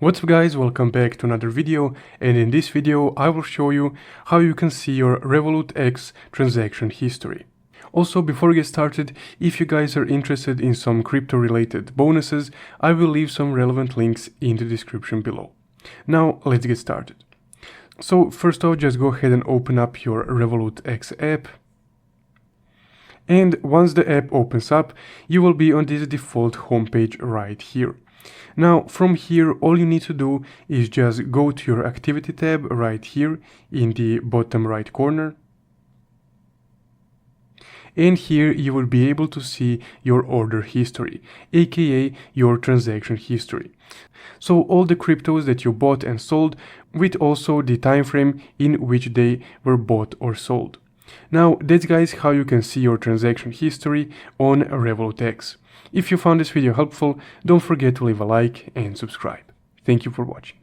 What's up guys, welcome back to another video, and in this video I will show you how you can see your Revolut X transaction history. Also, before we get started, if you guys are interested in some crypto related bonuses, I will leave some relevant links in the description below. Now let's get started. So first off, just go ahead and open up your Revolut X app. And once the app opens up, you will be on this default homepage right here. Now from here, all you need to do is just go to your activity tab right here in the bottom right corner. And here you will be able to see your order history, aka your transaction history. So all the cryptos that you bought and sold, with also the time frame in which they were bought or sold. Now that's guys how you can see your transaction history on Revolut X. If you found this video helpful, don't forget to leave a like and subscribe. Thank you for watching.